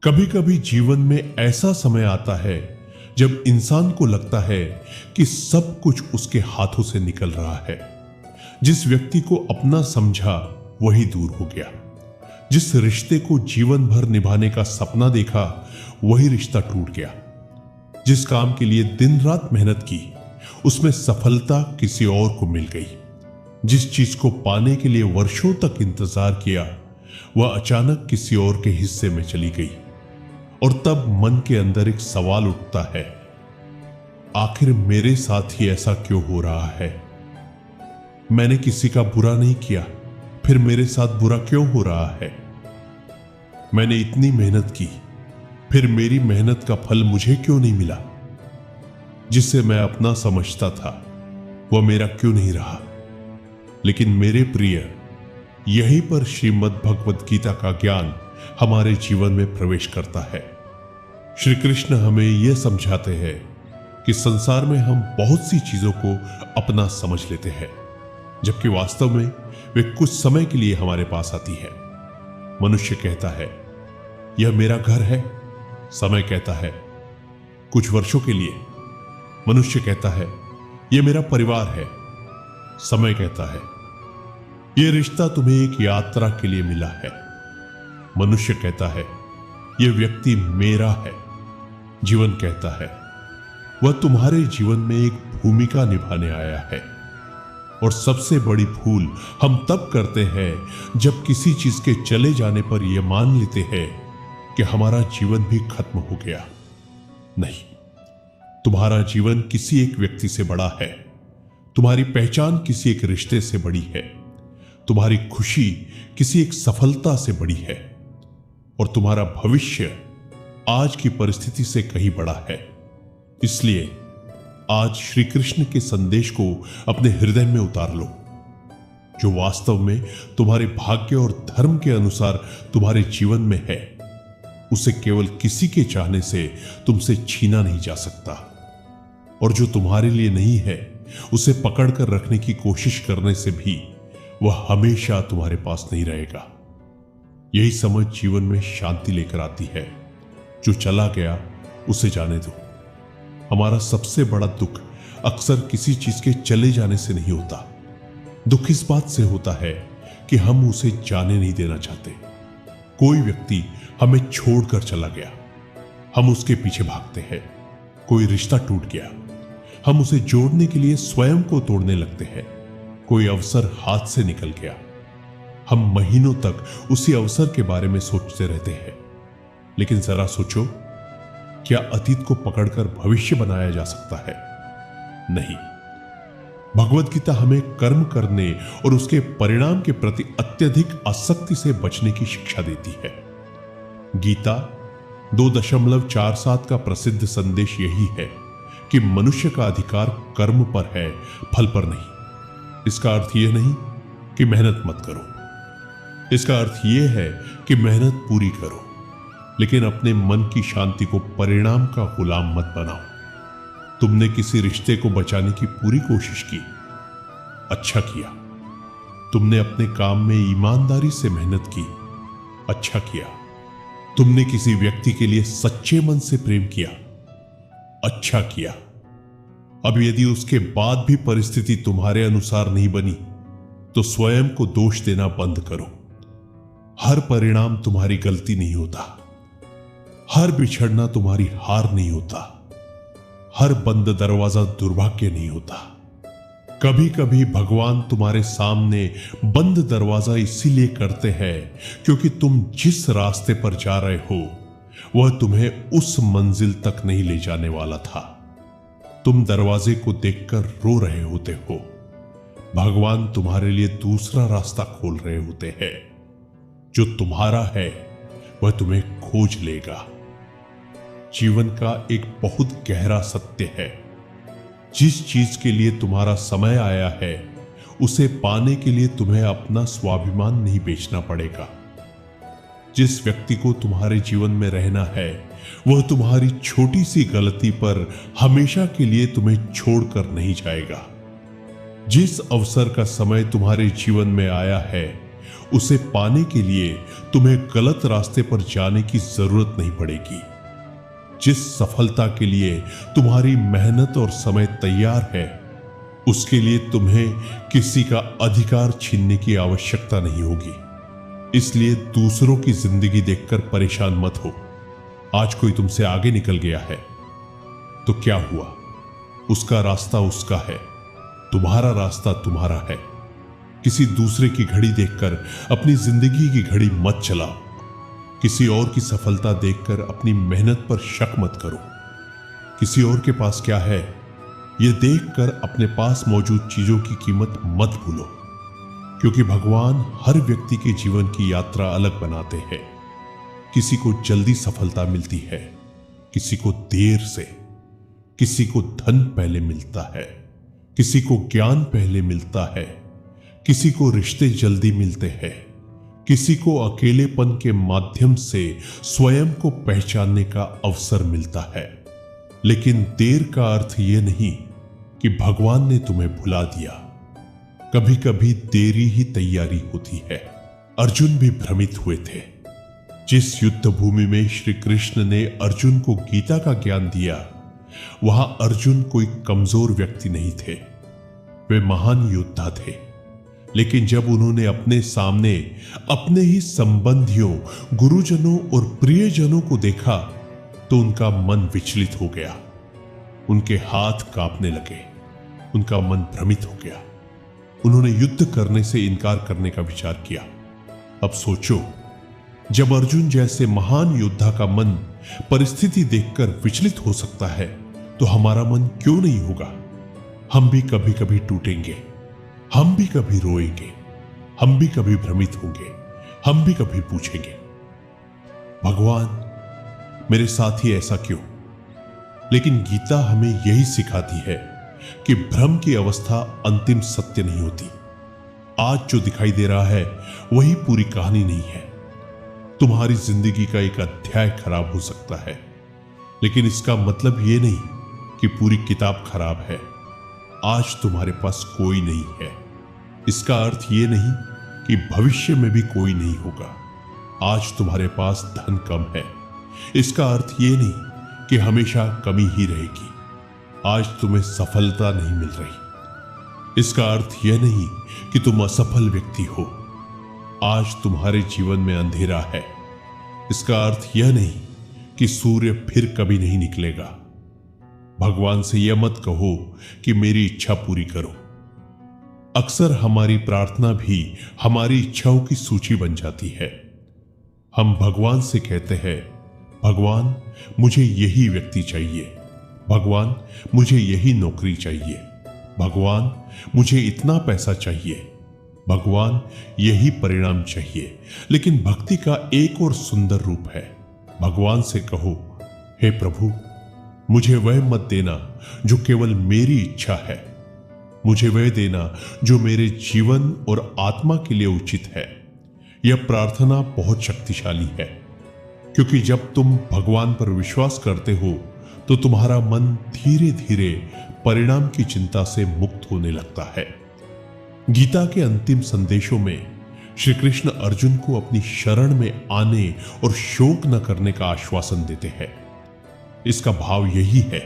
कभी कभी जीवन में ऐसा समय आता है जब इंसान को लगता है कि सब कुछ उसके हाथों से निकल रहा है। जिस व्यक्ति को अपना समझा वही दूर हो गया। जिस रिश्ते को जीवन भर निभाने का सपना देखा वही रिश्ता टूट गया। जिस काम के लिए दिन रात मेहनत की उसमें सफलता किसी और को मिल गई। जिस चीज को पाने के लिए वर्षों तक इंतजार किया वह अचानक किसी और के हिस्से में चली गई। और तब मन के अंदर एक सवाल उठता है, आखिर मेरे साथ ही ऐसा क्यों हो रहा है? मैंने किसी का बुरा नहीं किया, फिर मेरे साथ बुरा क्यों हो रहा है? मैंने इतनी मेहनत की, फिर मेरी मेहनत का फल मुझे क्यों नहीं मिला? जिसे मैं अपना समझता था वह मेरा क्यों नहीं रहा? लेकिन मेरे प्रिय, यहीं पर श्रीमद् भगवद गीता का ज्ञान हमारे जीवन में प्रवेश करता है। श्री कृष्ण हमें यह समझाते हैं कि संसार में हम बहुत सी चीजों को अपना समझ लेते हैं, जबकि वास्तव में वे कुछ समय के लिए हमारे पास आती है। मनुष्य कहता है यह मेरा घर है, समय कहता है कुछ वर्षों के लिए। मनुष्य कहता है यह मेरा परिवार है, समय कहता है यह रिश्ता तुम्हें एक यात्रा के लिए मिला है। मनुष्य कहता है यह व्यक्ति मेरा है, जीवन कहता है वह तुम्हारे जीवन में एक भूमिका निभाने आया है। और सबसे बड़ी भूल हम तब करते हैं जब किसी चीज के चले जाने पर यह मान लेते हैं कि हमारा जीवन भी खत्म हो गया। नहीं, तुम्हारा जीवन किसी एक व्यक्ति से बड़ा है। तुम्हारी पहचान किसी एक रिश्ते से बड़ी है। तुम्हारी खुशी किसी एक सफलता से बड़ी है। और तुम्हारा भविष्य आज की परिस्थिति से कहीं बड़ा है। इसलिए आज श्री कृष्ण के संदेश को अपने हृदय में उतार लो। जो वास्तव में तुम्हारे भाग्य और धर्म के अनुसार तुम्हारे जीवन में है, उसे केवल किसी के चाहने से तुमसे छीना नहीं जा सकता। और जो तुम्हारे लिए नहीं है, उसे पकड़कर रखने की कोशिश करने से भी वह हमेशा तुम्हारे पास नहीं रहेगा। यही समझ जीवन में शांति लेकर आती है। जो चला गया उसे जाने दो। हमारा सबसे बड़ा दुख अक्सर किसी चीज के चले जाने से नहीं होता। दुख इस बात से होता है कि हम उसे जाने नहीं देना चाहते। कोई व्यक्ति हमें छोड़कर चला गया, हम उसके पीछे भागते हैं। कोई रिश्ता टूट गया, हम उसे जोड़ने के लिए स्वयं को तोड़ने लगते हैं। कोई अवसर हाथ से निकल गया, हम महीनों तक उसी अवसर के बारे में सोचते रहते हैं। लेकिन जरा सोचो, क्या अतीत को पकड़कर भविष्य बनाया जा सकता है? नहीं। भगवद गीता हमें कर्म करने और उसके परिणाम के प्रति अत्यधिक आसक्ति से बचने की शिक्षा देती है। गीता 2.47 का प्रसिद्ध संदेश यही है कि मनुष्य का अधिकार कर्म पर है, फल पर नहीं। इसका अर्थ यह नहीं कि मेहनत मत करो। इसका अर्थ यह है कि मेहनत पूरी करो, लेकिन अपने मन की शांति को परिणाम का गुलाम मत बनाओ। तुमने किसी रिश्ते को बचाने की पूरी कोशिश की, अच्छा किया। तुमने अपने काम में ईमानदारी से मेहनत की, अच्छा किया। तुमने किसी व्यक्ति के लिए सच्चे मन से प्रेम किया, अच्छा किया। अब यदि उसके बाद भी परिस्थिति तुम्हारे अनुसार नहीं बनी, तो स्वयं को दोष देना बंद करो। हर परिणाम तुम्हारी गलती नहीं होता। हर बिछड़ना तुम्हारी हार नहीं होता। हर बंद दरवाजा दुर्भाग्य नहीं होता। कभी कभी भगवान तुम्हारे सामने बंद दरवाजा इसीलिए करते हैं क्योंकि तुम जिस रास्ते पर जा रहे हो वह तुम्हें उस मंजिल तक नहीं ले जाने वाला था। तुम दरवाजे को देखकर रो रहे होते हो, भगवान तुम्हारे लिए दूसरा रास्ता खोल रहे होते हैं। जो तुम्हारा है वह तुम्हें खोज लेगा। जीवन का एक बहुत गहरा सत्य है, जिस चीज के लिए तुम्हारा समय आया है उसे पाने के लिए तुम्हें अपना स्वाभिमान नहीं बेचना पड़ेगा। जिस व्यक्ति को तुम्हारे जीवन में रहना है वह तुम्हारी छोटी सी गलती पर हमेशा के लिए तुम्हें छोड़कर नहीं जाएगा। जिस अवसर का समय तुम्हारे जीवन में आया है उसे पाने के लिए तुम्हें गलत रास्ते पर जाने की जरूरत नहीं पड़ेगी। जिस सफलता के लिए तुम्हारी मेहनत और समय तैयार है, उसके लिए तुम्हें किसी का अधिकार छीनने की आवश्यकता नहीं होगी। इसलिए दूसरों की जिंदगी देखकर परेशान मत हो। आज कोई तुमसे आगे निकल गया है तो क्या हुआ, उसका रास्ता उसका है, तुम्हारा रास्ता तुम्हारा है। किसी दूसरे की घड़ी देखकर अपनी जिंदगी की घड़ी मत चलाओ। किसी और की सफलता देखकर अपनी मेहनत पर शक मत करो। किसी और के पास क्या है, यह देखकर अपने पास मौजूद चीजों की कीमत मत भूलो, क्योंकि भगवान हर व्यक्ति के जीवन की यात्रा अलग बनाते हैं। किसी को जल्दी सफलता मिलती है, किसी को देर से, किसी को धन पहले मिलता है, किसी को ज्ञान पहले मिलता है, किसी को रिश्ते जल्दी मिलते हैं, किसी को अकेलेपन के माध्यम से स्वयं को पहचानने का अवसर मिलता है। लेकिन देर का अर्थ यह नहीं कि भगवान ने तुम्हें भुला दिया। कभी कभी देरी ही तैयारी होती है। अर्जुन भी भ्रमित हुए थे। जिस युद्ध भूमि में श्री कृष्ण ने अर्जुन को गीता का ज्ञान दिया, वहां अर्जुन कोई कमजोर व्यक्ति नहीं थे, वे महान योद्धा थे। लेकिन जब उन्होंने अपने सामने अपने ही संबंधियों, गुरुजनों और प्रियजनों को देखा तो उनका मन विचलित हो गया, उनके हाथ कांपने लगे, उनका मन भ्रमित हो गया। उन्होंने युद्ध करने से इनकार करने का विचार किया। अब सोचो, जब अर्जुन जैसे महान योद्धा का मन परिस्थिति देखकर विचलित हो सकता है, तो हमारा मन क्यों नहीं होगा। हम भी कभी कभी टूटेंगे, हम भी कभी रोएंगे, हम भी कभी भ्रमित होंगे, हम भी कभी पूछेंगे, भगवान मेरे साथ ही ऐसा क्यों। लेकिन गीता हमें यही सिखाती है कि भ्रम की अवस्था अंतिम सत्य नहीं होती। आज जो दिखाई दे रहा है वही पूरी कहानी नहीं है। तुम्हारी जिंदगी का एक अध्याय खराब हो सकता है, लेकिन इसका मतलब यह नहीं कि पूरी किताब खराब है। आज तुम्हारे पास कोई नहीं है, इसका अर्थ यह नहीं कि भविष्य में भी कोई नहीं होगा। आज तुम्हारे पास धन कम है, इसका अर्थ यह नहीं कि हमेशा कमी ही रहेगी। आज तुम्हें सफलता नहीं मिल रही, इसका अर्थ यह नहीं कि तुम असफल व्यक्ति हो। आज तुम्हारे जीवन में अंधेरा है, इसका अर्थ यह नहीं कि सूर्य फिर कभी नहीं निकलेगा। भगवान से यह मत कहो कि मेरी इच्छा पूरी करो। अक्सर हमारी प्रार्थना भी हमारी इच्छाओं की सूची बन जाती है। हम भगवान से कहते हैं, भगवान मुझे यही व्यक्ति चाहिए, भगवान मुझे यही नौकरी चाहिए, भगवान मुझे इतना पैसा चाहिए, भगवान यही परिणाम चाहिए। लेकिन भक्ति का एक और सुंदर रूप है। भगवान से कहो, हे प्रभु मुझे वह मत देना जो केवल मेरी इच्छा है, मुझे वह देना जो मेरे जीवन और आत्मा के लिए उचित है। यह प्रार्थना बहुत शक्तिशाली है, क्योंकि जब तुम भगवान पर विश्वास करते हो तो तुम्हारा मन धीरे धीरे परिणाम की चिंता से मुक्त होने लगता है। गीता के अंतिम संदेशों में श्री कृष्ण अर्जुन को अपनी शरण में आने और शोक न करने का आश्वासन देते हैं। इसका भाव यही है,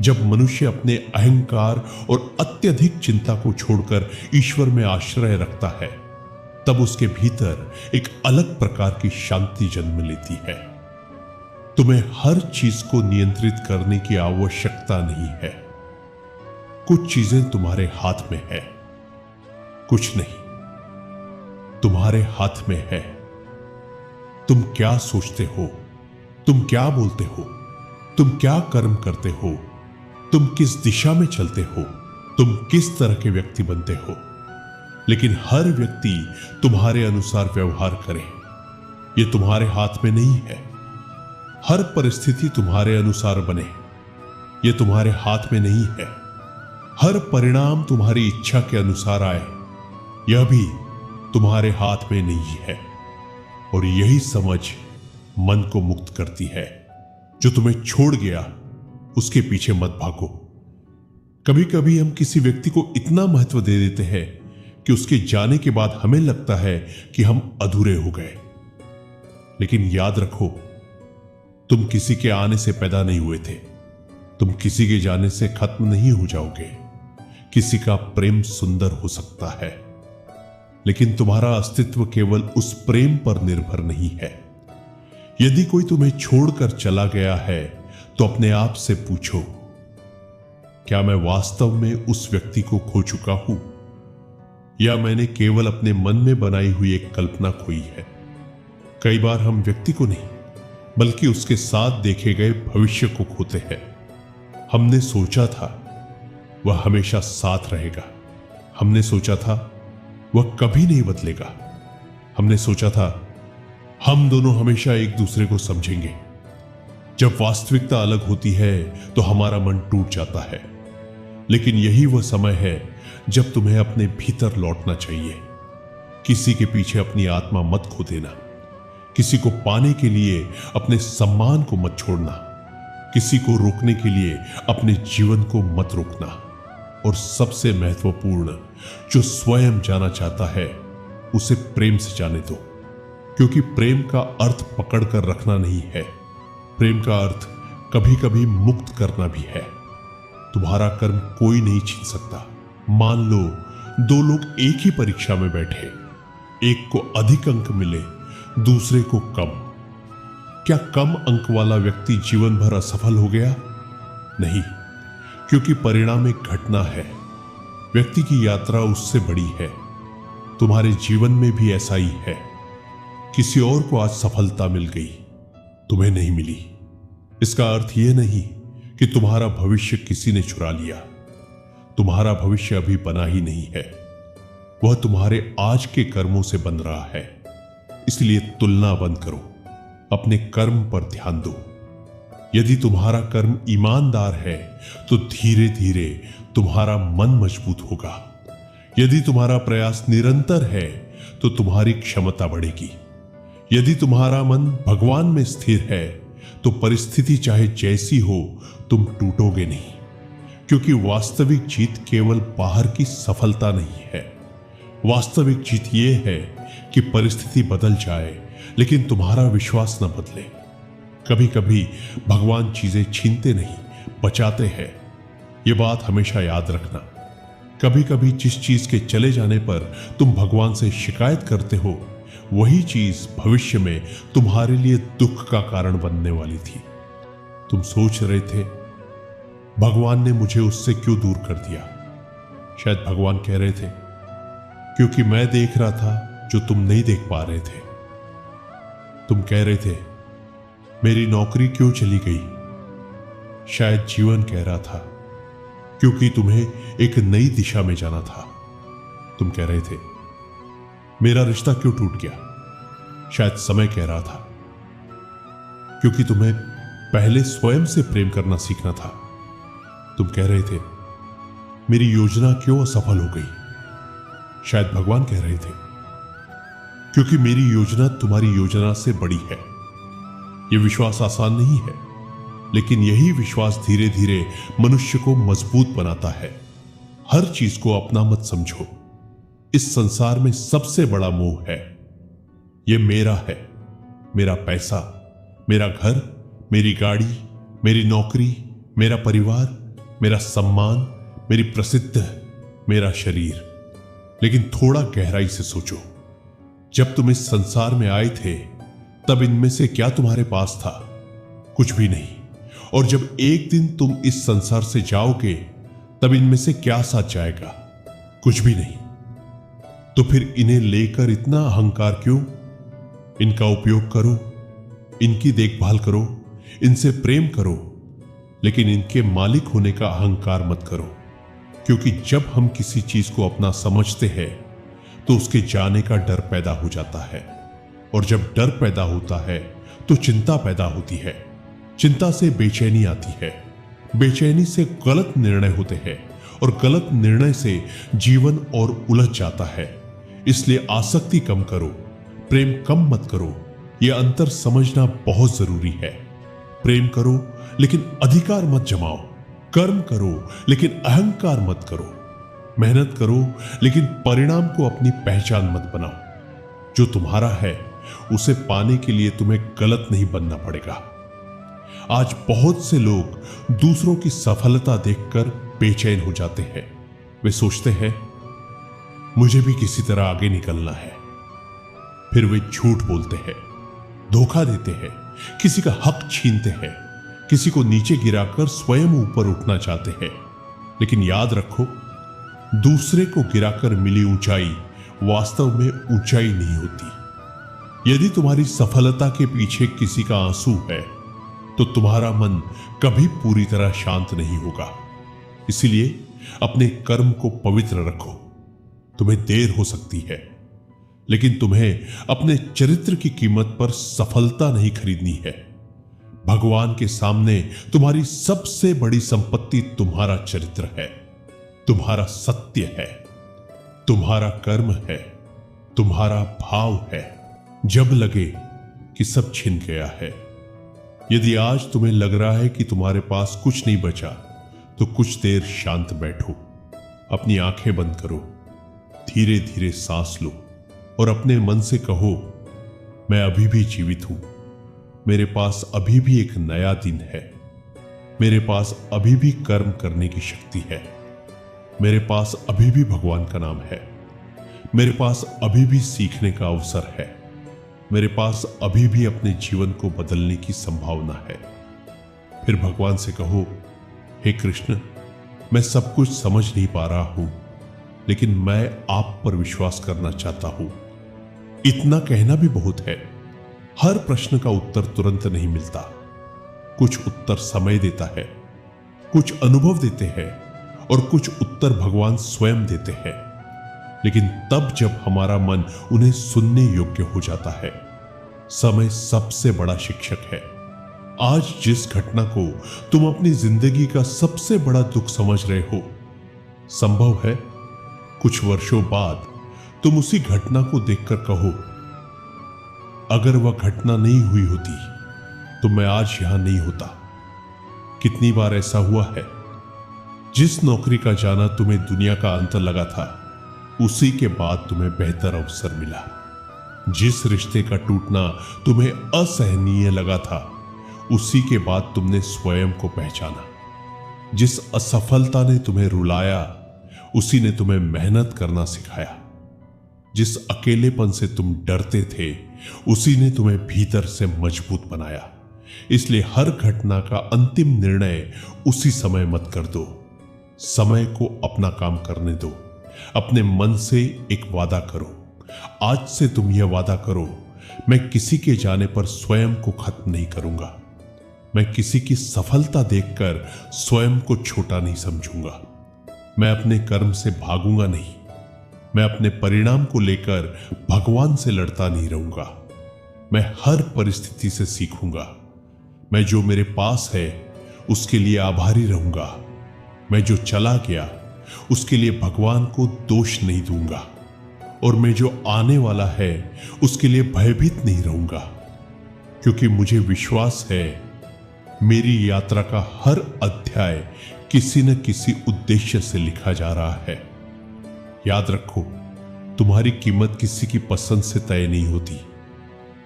जब मनुष्य अपने अहंकार और अत्यधिक चिंता को छोड़कर ईश्वर में आश्रय रखता है, तब उसके भीतर एक अलग प्रकार की शांति जन्म लेती है। तुम्हें हर चीज को नियंत्रित करने की आवश्यकता नहीं है। कुछ चीजें तुम्हारे हाथ में है, कुछ नहीं, तुम्हारे हाथ में है। तुम क्या सोचते हो, तुम क्या बोलते हो, तुम क्या कर्म करते हो, तुम किस दिशा में चलते हो, तुम किस तरह के व्यक्ति बनते हो। लेकिन हर व्यक्ति तुम्हारे अनुसार व्यवहार करे, यह तुम्हारे हाथ में नहीं है। हर परिस्थिति तुम्हारे अनुसार बने, यह तुम्हारे हाथ में नहीं है। हर परिणाम तुम्हारी इच्छा के अनुसार आए, यह भी तुम्हारे हाथ में नहीं है। और यही समझ मन को मुक्त करती है। जो तुम्हें छोड़ गया उसके पीछे मत भागो। कभी कभी हम किसी व्यक्ति को इतना महत्व दे देते हैं कि उसके जाने के बाद हमें लगता है कि हम अधूरे हो गए। लेकिन याद रखो, तुम किसी के आने से पैदा नहीं हुए थे, तुम किसी के जाने से खत्म नहीं हो जाओगे। किसी का प्रेम सुंदर हो सकता है, लेकिन तुम्हारा अस्तित्व केवल उस प्रेम पर निर्भर नहीं है। यदि कोई तुम्हें छोड़कर चला गया है तो अपने आप से पूछो, क्या मैं वास्तव में उस व्यक्ति को खो चुका हूं, या मैंने केवल अपने मन में बनाई हुई एक कल्पना खोई है? कई बार हम व्यक्ति को नहीं, बल्कि उसके साथ देखे गए भविष्य को खोते हैं। हमने सोचा था वह हमेशा साथ रहेगा, हमने सोचा था वह कभी नहीं बदलेगा, हमने सोचा था हम दोनों हमेशा एक दूसरे को समझेंगे। जब वास्तविकता अलग होती है तो हमारा मन टूट जाता है। लेकिन यही वह समय है जब तुम्हें अपने भीतर लौटना चाहिए। किसी के पीछे अपनी आत्मा मत खो देना, किसी को पाने के लिए अपने सम्मान को मत छोड़ना, किसी को रोकने के लिए अपने जीवन को मत रोकना, और सबसे महत्वपूर्ण, जो स्वयं जाना चाहता है उसे प्रेम से जाने दो। क्योंकि प्रेम का अर्थ पकड़ कर रखना नहीं है, प्रेम का अर्थ कभी कभी मुक्त करना भी है। तुम्हारा कर्म कोई नहीं छीन सकता। मान लो दो लोग एक ही परीक्षा में बैठे, एक को अधिक अंक मिले, दूसरे को कम। क्या कम अंक वाला व्यक्ति जीवन भर असफल हो गया? नहीं, क्योंकि परिणाम एक घटना है, व्यक्ति की यात्रा उससे बड़ी है। तुम्हारे जीवन में भी ऐसा ही है। किसी और को आज सफलता मिल गई, तुम्हें नहीं मिली। इसका अर्थ यह नहीं कि तुम्हारा भविष्य किसी ने चुरा लिया। तुम्हारा भविष्य अभी बना ही नहीं है, वह तुम्हारे आज के कर्मों से बन रहा है। इसलिए तुलना बंद करो, अपने कर्म पर ध्यान दो। यदि तुम्हारा कर्म ईमानदार है तो धीरे धीरे तुम्हारा मन मजबूत होगा। यदि तुम्हारा प्रयास निरंतर है तो तुम्हारी क्षमता बढ़ेगी। यदि तुम्हारा मन भगवान में स्थिर है तो परिस्थिति चाहे जैसी हो, तुम टूटोगे नहीं। क्योंकि वास्तविक जीत केवल बाहर की सफलता नहीं है। वास्तविक जीत यह है कि परिस्थिति बदल जाए लेकिन तुम्हारा विश्वास न बदले। कभी कभी भगवान चीजें छीनते नहीं, बचाते हैं। यह बात हमेशा याद रखना। कभी कभी जिस चीज के चले जाने पर तुम भगवान से शिकायत करते हो, वही चीज भविष्य में तुम्हारे लिए दुख का कारण बनने वाली थी। तुम सोच रहे थे, भगवान ने मुझे उससे क्यों दूर कर दिया? शायद भगवान कह रहे थे, क्योंकि मैं देख रहा था जो तुम नहीं देख पा रहे थे। तुम कह रहे थे, मेरी नौकरी क्यों चली गई? शायद जीवन कह रहा था, क्योंकि तुम्हें एक नई दिशा में जाना था। तुम कह रहे थे, मेरा रिश्ता क्यों टूट गया? शायद समय कह रहा था, क्योंकि तुम्हें पहले स्वयं से प्रेम करना सीखना था। तुम कह रहे थे, मेरी योजना क्यों असफल हो गई? शायद भगवान कह रहे थे, क्योंकि मेरी योजना तुम्हारी योजना से बड़ी है। यह विश्वास आसान नहीं है, लेकिन यही विश्वास धीरे धीरे मनुष्य को मजबूत बनाता है। हर चीज को अपना मत समझो। इस संसार में सबसे बड़ा मोह है, यह मेरा है। मेरा पैसा, मेरा घर, मेरी गाड़ी, मेरी नौकरी, मेरा परिवार, मेरा सम्मान, मेरी प्रसिद्ध, मेरा शरीर। लेकिन थोड़ा गहराई से सोचो, जब तुम इस संसार में आए थे तब इनमें से क्या तुम्हारे पास था? कुछ भी नहीं। और जब एक दिन तुम इस संसार से जाओगे तब इनमें से क्या साथ जाएगा? कुछ भी नहीं। तो फिर इन्हें लेकर इतना अहंकार क्यों? इनका उपयोग करो, इनकी देखभाल करो, इनसे प्रेम करो, लेकिन इनके मालिक होने का अहंकार मत करो। क्योंकि जब हम किसी चीज को अपना समझते हैं तो उसके जाने का डर पैदा हो जाता है, और जब डर पैदा होता है तो चिंता पैदा होती है। चिंता से बेचैनी आती है, बेचैनी से गलत निर्णय होते हैं, और गलत निर्णय से जीवन और उलझ जाता है। इसलिए आसक्ति कम करो, प्रेम कम मत करो। यह अंतर समझना बहुत जरूरी है। प्रेम करो लेकिन अधिकार मत जमाओ, कर्म करो लेकिन अहंकार मत करो। मेहनत करो, लेकिन परिणाम को अपनी पहचान मत बनाओ। जो तुम्हारा है उसे पाने के लिए तुम्हें गलत नहीं बनना पड़ेगा। आज बहुत से लोग दूसरों की सफलता देखकर बेचैन हो जाते हैं। वे सोचते हैं मुझे भी किसी तरह आगे निकलना है। फिर वे झूठ बोलते हैं, धोखा देते हैं, किसी का हक छीनते हैं, किसी को नीचे गिराकर स्वयं ऊपर उठना चाहते हैं। लेकिन याद रखो, दूसरे को गिराकर मिली ऊंचाई वास्तव में ऊंचाई नहीं होती। यदि तुम्हारी सफलता के पीछे किसी का आंसू है तो तुम्हारा मन कभी पूरी तरह शांत नहीं होगा। इसीलिए अपने कर्म को पवित्र रखो। तुम्हें देर हो सकती है, लेकिन तुम्हें अपने चरित्र की कीमत पर सफलता नहीं खरीदनी है। भगवान के सामने तुम्हारी सबसे बड़ी संपत्ति तुम्हारा चरित्र है, तुम्हारा सत्य है, तुम्हारा कर्म है, तुम्हारा भाव है। जब लगे कि सब छिन गया है, यदि आज तुम्हें लग रहा है कि तुम्हारे पास कुछ नहीं बचा, तो कुछ देर शांत बैठो, अपनी आंखें बंद करो, धीरे धीरे सांस लो और अपने मन से कहो, मैं अभी भी जीवित हूं, मेरे पास अभी भी एक नया दिन है, मेरे पास अभी भी कर्म करने की शक्ति है, मेरे पास अभी भी भगवान का नाम है, मेरे पास अभी भी सीखने का अवसर है, मेरे पास अभी भी अपने जीवन को बदलने की संभावना है। फिर भगवान से कहो, हे कृष्ण, मैं सब कुछ समझ नहीं पा रहा हूं, लेकिन मैं आप पर विश्वास करना चाहता हूं। इतना कहना भी बहुत है। हर प्रश्न का उत्तर तुरंत नहीं मिलता। कुछ उत्तर समय देता है, कुछ अनुभव देते हैं और कुछ उत्तर भगवान स्वयं देते हैं। लेकिन तब जब हमारा मन उन्हें सुनने योग्य हो जाता है। समय सबसे बड़ा शिक्षक है। आज जिस घटना को तुम अपनी जिंदगी का सबसे बड़ा दुख समझ रहे हो, संभव है कुछ वर्षों बाद तुम उसी घटना को देखकर कहो, अगर वह घटना नहीं हुई होती तो मैं आज यहां नहीं होता। कितनी बार ऐसा हुआ है, जिस नौकरी का जाना तुम्हें दुनिया का अंत लगा था, उसी के बाद तुम्हें बेहतर अवसर मिला। जिस रिश्ते का टूटना तुम्हें असहनीय लगा था, उसी के बाद तुमने स्वयं को पहचाना। जिस असफलता ने तुम्हें रुलाया, उसी ने तुम्हें मेहनत करना सिखाया। जिस अकेलेपन से तुम डरते थे, उसी ने तुम्हें भीतर से मजबूत बनाया। इसलिए हर घटना का अंतिम निर्णय उसी समय मत कर दो। समय को अपना काम करने दो। अपने मन से एक वादा करो। आज से तुम यह वादा करो, मैं किसी के जाने पर स्वयं को खत्म नहीं करूंगा। मैं किसी की सफलता देखकर स्वयं को छोटा नहीं समझूंगा। मैं अपने कर्म से भागूंगा नहीं। मैं अपने परिणाम को लेकर भगवान से लड़ता नहीं रहूंगा। मैं हर परिस्थिति से सीखूंगा। मैं जो मेरे पास है उसके लिए आभारी रहूंगा। मैं जो चला गया उसके लिए भगवान को दोष नहीं दूंगा। और मैं जो आने वाला है उसके लिए भयभीत नहीं रहूंगा, क्योंकि मुझे विश्वास है मेरी यात्रा का हर अध्याय किसी न किसी उद्देश्य से लिखा जा रहा है। याद रखो, तुम्हारी कीमत किसी की पसंद से तय नहीं होती।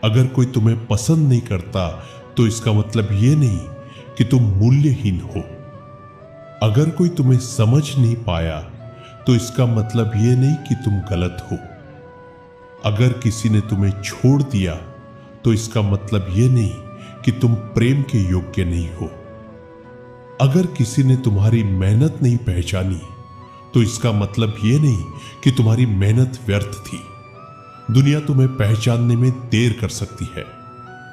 अगर कोई तुम्हें पसंद नहीं करता तो इसका मतलब यह नहीं कि तुम मूल्यहीन हो। अगर कोई तुम्हें समझ नहीं पाया तो इसका मतलब यह नहीं कि तुम गलत हो। अगर किसी ने तुम्हें छोड़ दिया तो इसका मतलब यह नहीं कि तुम प्रेम के योग्य नहीं हो। अगर किसी ने तुम्हारी मेहनत नहीं पहचानी तो इसका मतलब यह नहीं कि तुम्हारी मेहनत व्यर्थ थी। दुनिया तुम्हें पहचानने में देर कर सकती है,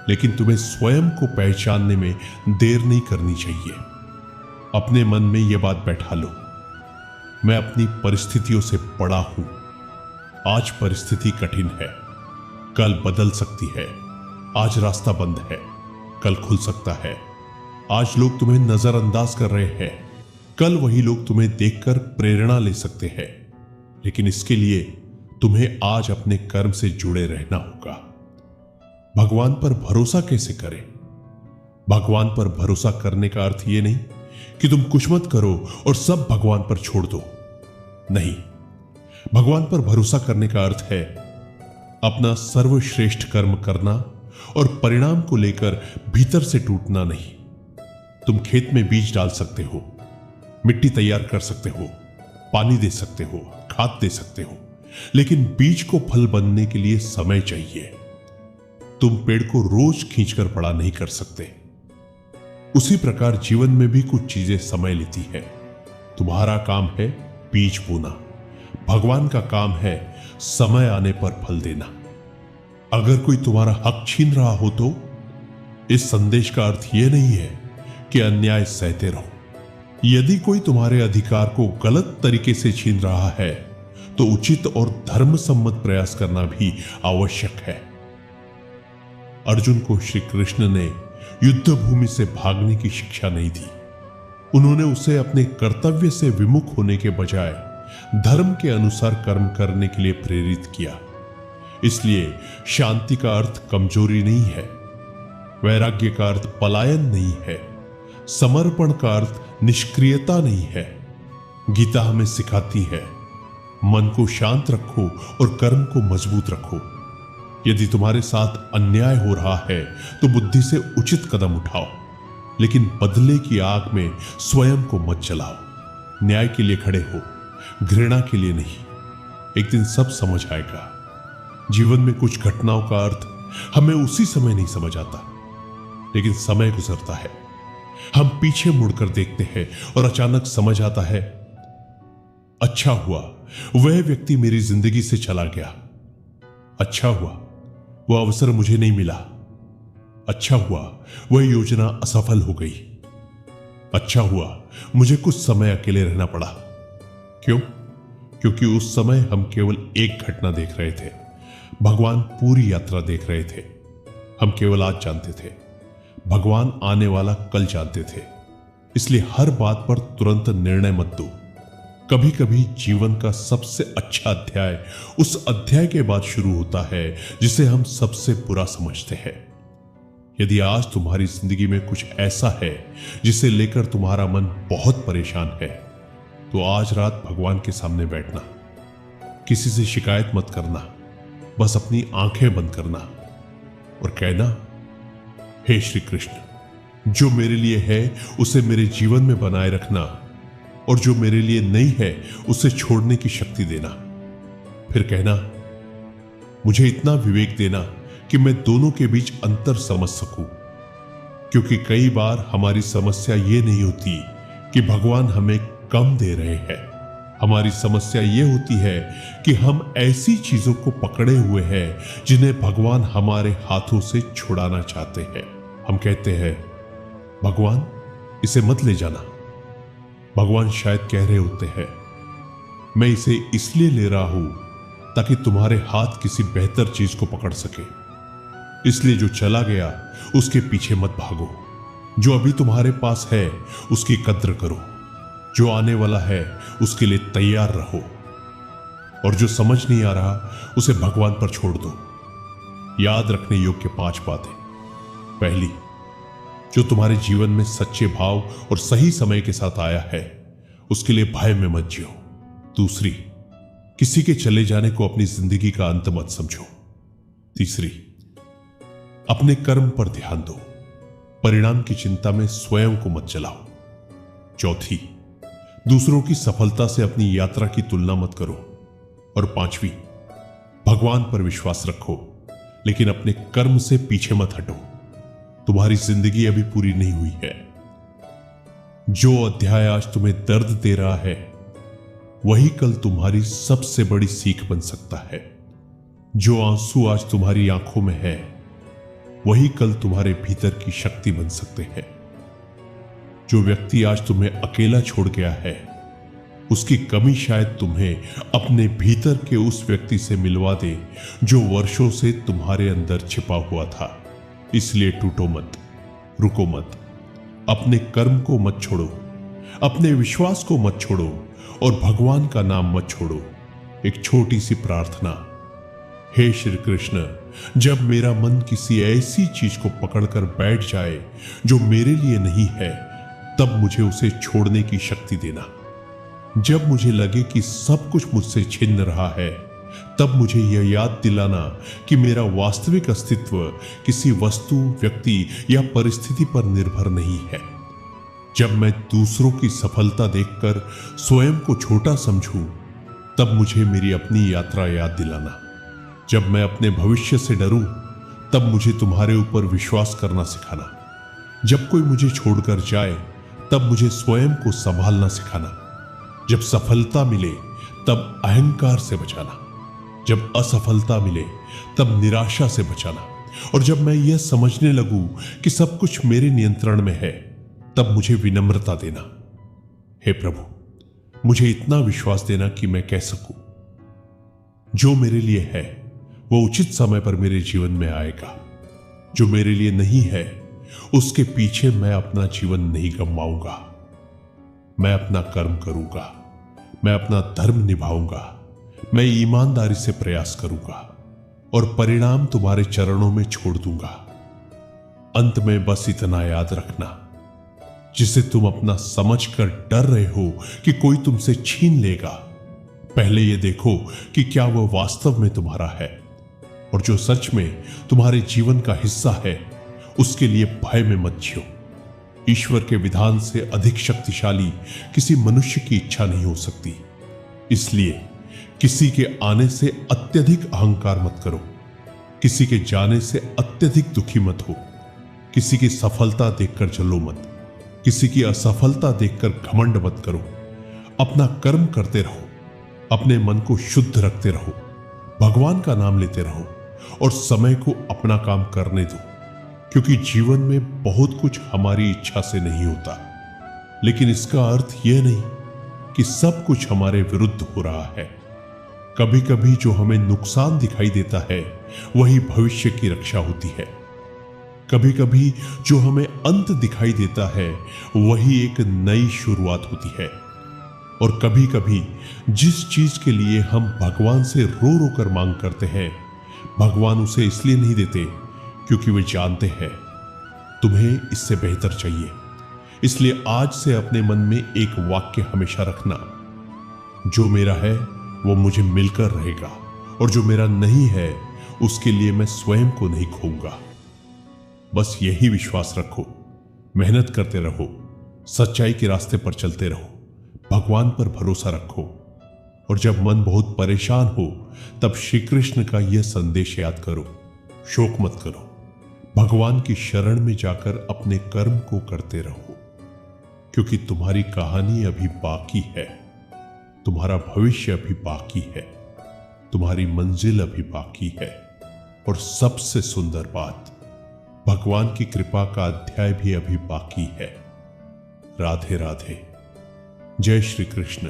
लेकिन तुम्हें स्वयं को पहचानने में देर नहीं करनी चाहिए। अपने मन में यह बात बैठा लो, मैं अपनी परिस्थितियों से बड़ा हूं। आज परिस्थिति कठिन है, कल बदल सकती है। आज रास्ता बंद है, कल खुल सकता है। आज लोग तुम्हें नजरअंदाज कर रहे हैं, कल वही लोग तुम्हें देखकर प्रेरणा ले सकते हैं। लेकिन इसके लिए तुम्हें आज अपने कर्म से जुड़े रहना होगा। भगवान पर भरोसा कैसे करें? भगवान पर भरोसा करने का अर्थ यह नहीं कि तुम कुछ मत करो और सब भगवान पर छोड़ दो। नहीं, भगवान पर भरोसा करने का अर्थ है अपना सर्वश्रेष्ठ कर्म करना और परिणाम को लेकर भीतर से टूटना नहीं। तुम खेत में बीज डाल सकते हो, मिट्टी तैयार कर सकते हो, पानी दे सकते हो, खाद दे सकते हो, लेकिन बीज को फल बनने के लिए समय चाहिए। तुम पेड़ को रोज खींचकर बड़ा नहीं कर सकते। उसी प्रकार जीवन में भी कुछ चीजें समय लेती है। तुम्हारा काम है बीज बोना, भगवान का काम है समय आने पर फल देना। अगर कोई तुम्हारा हक छीन रहा हो तो इस संदेश का अर्थ यह नहीं है कि अन्याय सहते रहो। यदि कोई तुम्हारे अधिकार को गलत तरीके से छीन रहा है तो उचित और धर्मसम्मत प्रयास करना भी आवश्यक है। अर्जुन को श्री कृष्ण ने युद्ध भूमि से भागने की शिक्षा नहीं दी। उन्होंने उसे अपने कर्तव्य से विमुख होने के बजाय धर्म के अनुसार कर्म करने के लिए प्रेरित किया। इसलिए शांति का अर्थ कमजोरी नहीं है, वैराग्य का अर्थ पलायन नहीं है, समर्पण का अर्थ निष्क्रियता नहीं है। गीता हमें सिखाती है मन को शांत रखो और कर्म को मजबूत रखो। यदि तुम्हारे साथ अन्याय हो रहा है तो बुद्धि से उचित कदम उठाओ, लेकिन बदले की आग में स्वयं को मत जलाओ। न्याय के लिए खड़े हो, घृणा के लिए नहीं। एक दिन सब समझ आएगा। जीवन में कुछ घटनाओं का अर्थ हमें उसी समय नहीं समझ आता, लेकिन समय गुजरता है, हम पीछे मुड़कर देखते हैं और अचानक समझ आता है, अच्छा हुआ वह व्यक्ति मेरी जिंदगी से चला गया, अच्छा हुआ वह अवसर मुझे नहीं मिला, अच्छा हुआ वह योजना असफल हो गई, अच्छा हुआ मुझे कुछ समय अकेले रहना पड़ा। क्यों? क्योंकि उस समय हम केवल एक घटना देख रहे थे, भगवान पूरी यात्रा देख रहे थे। हम केवल आज जानते थे, भगवान आने वाला कल जानते थे। इसलिए हर बात पर तुरंत निर्णय मत दो। कभी कभी जीवन का सबसे अच्छा अध्याय उस अध्याय के बाद शुरू होता है जिसे हम सबसे बुरा समझते हैं। यदि आज तुम्हारी जिंदगी में कुछ ऐसा है जिसे लेकर तुम्हारा मन बहुत परेशान है, तो आज रात भगवान के सामने बैठना, किसी से शिकायत मत करना, बस अपनी आंखें बंद करना और कहना, हे श्री कृष्ण, जो मेरे लिए है उसे मेरे जीवन में बनाए रखना और जो मेरे लिए नहीं है उसे छोड़ने की शक्ति देना। फिर कहना, मुझे इतना विवेक देना कि मैं दोनों के बीच अंतर समझ सकूं, क्योंकि कई बार हमारी समस्या ये नहीं होती कि भगवान हमें कम दे रहे हैं। हमारी समस्या ये होती है कि हम ऐसी चीजों को पकड़े हुए हैं जिन्हें भगवान हमारे हाथों से छुड़ाना चाहते हैं। हम कहते हैं, भगवान इसे मत ले जाना। भगवान शायद कह रहे होते हैं, मैं इसे इसलिए ले रहा हूं ताकि तुम्हारे हाथ किसी बेहतर चीज को पकड़ सके। इसलिए जो चला गया उसके पीछे मत भागो, जो अभी तुम्हारे पास है उसकी कद्र करो, जो आने वाला है उसके लिए तैयार रहो, और जो समझ नहीं आ रहा उसे भगवान पर छोड़ दो। याद रखने योग्य 5 बातें। पहली, जो तुम्हारे जीवन में सच्चे भाव और सही समय के साथ आया है उसके लिए भय में मत जियो। दूसरी, किसी के चले जाने को अपनी जिंदगी का अंत मत समझो। तीसरी, अपने कर्म पर ध्यान दो, परिणाम की चिंता में स्वयं को मत जलाओ। चौथी, दूसरों की सफलता से अपनी यात्रा की तुलना मत करो। और पांचवी, भगवान पर विश्वास रखो, लेकिन अपने कर्म से पीछे मत हटो। तुम्हारी जिंदगी अभी पूरी नहीं हुई है। जो अध्याय आज तुम्हें दर्द दे रहा है वही कल तुम्हारी सबसे बड़ी सीख बन सकता है। जो आंसू आज तुम्हारी आंखों में है वही कल तुम्हारे भीतर की शक्ति बन सकते हैं। जो व्यक्ति आज तुम्हें अकेला छोड़ गया है उसकी कमी शायद तुम्हें अपने भीतर के उस व्यक्ति से मिलवा दे जो वर्षों से तुम्हारे अंदर छिपा हुआ था। इसलिए टूटो मत, रुको मत, अपने कर्म को मत छोड़ो, अपने विश्वास को मत छोड़ो और भगवान का नाम मत छोड़ो। एक छोटी सी प्रार्थना, हे श्री कृष्ण, जब मेरा मन किसी ऐसी चीज को पकड़कर बैठ जाए जो मेरे लिए नहीं है, तब मुझे उसे छोड़ने की शक्ति देना। जब मुझे लगे कि सब कुछ मुझसे छिन रहा है, तब मुझे यह याद दिलाना कि मेरा वास्तविक अस्तित्व किसी वस्तु, व्यक्ति या परिस्थिति पर निर्भर नहीं है। जब मैं दूसरों की सफलता देखकर स्वयं को छोटा समझूं, तब मुझे मेरी अपनी यात्रा याद दिलाना। जब मैं अपने भविष्य से डरूं, तब मुझे तुम्हारे ऊपर विश्वास करना सिखाना। जब कोई मुझे छोड़कर जाए, तब मुझे स्वयं को संभालना सिखाना। जब सफलता मिले, तब अहंकार से बचाना। जब असफलता मिले, तब निराशा से बचाना। और जब मैं यह समझने लगूं कि सब कुछ मेरे नियंत्रण में है, तब मुझे विनम्रता देना। हे प्रभु, मुझे इतना विश्वास देना कि मैं कह सकूं, जो मेरे लिए है वो उचित समय पर मेरे जीवन में आएगा। जो मेरे लिए नहीं है, उसके पीछे मैं अपना जीवन नहीं गंवाऊंगा। मैं अपना कर्म करूंगा, मैं अपना धर्म निभाऊंगा, मैं ईमानदारी से प्रयास करूंगा और परिणाम तुम्हारे चरणों में छोड़ दूंगा। अंत में बस इतना याद रखना, जिसे तुम अपना समझकर डर रहे हो कि कोई तुमसे छीन लेगा, पहले यह देखो कि क्या वह वास्तव में तुम्हारा है। और जो सच में तुम्हारे जीवन का हिस्सा है, उसके लिए भय में मत जियो। ईश्वर के विधान से अधिक शक्तिशाली किसी मनुष्य की इच्छा नहीं हो सकती। इसलिए किसी के आने से अत्यधिक अहंकार मत करो, किसी के जाने से अत्यधिक दुखी मत हो, किसी की सफलता देखकर जलो मत, किसी की असफलता देखकर घमंड मत करो। अपना कर्म करते रहो, अपने मन को शुद्ध रखते रहो, भगवान का नाम लेते रहो और समय को अपना काम करने दो। क्योंकि जीवन में बहुत कुछ हमारी इच्छा से नहीं होता, लेकिन इसका अर्थ यह नहीं कि सब कुछ हमारे विरुद्ध हो रहा है। कभी कभी जो हमें नुकसान दिखाई देता है, वही भविष्य की रक्षा होती है। कभी कभी जो हमें अंत दिखाई देता है, वही एक नई शुरुआत होती है। और कभी कभी जिस चीज के लिए हम भगवान से रो रो कर मांग करते हैं, भगवान उसे इसलिए नहीं देते क्योंकि वे जानते हैं तुम्हें इससे बेहतर चाहिए। इसलिए आज से अपने मन में एक वाक्य हमेशा रखना, जो मेरा है वो मुझे मिलकर रहेगा, और जो मेरा नहीं है उसके लिए मैं स्वयं को नहीं खोऊंगा। बस यही विश्वास रखो, मेहनत करते रहो, सच्चाई के रास्ते पर चलते रहो, भगवान पर भरोसा रखो। और जब मन बहुत परेशान हो, तब श्री कृष्ण का यह संदेश याद करो, शोक मत करो, भगवान की शरण में जाकर अपने कर्म को करते रहो। क्योंकि तुम्हारी कहानी अभी बाकी है, तुम्हारा भविष्य अभी बाकी है, तुम्हारी मंजिल अभी बाकी है। और सबसे सुंदर बात, भगवान की कृपा का अध्याय भी अभी बाकी है। राधे राधे। जय श्री कृष्ण।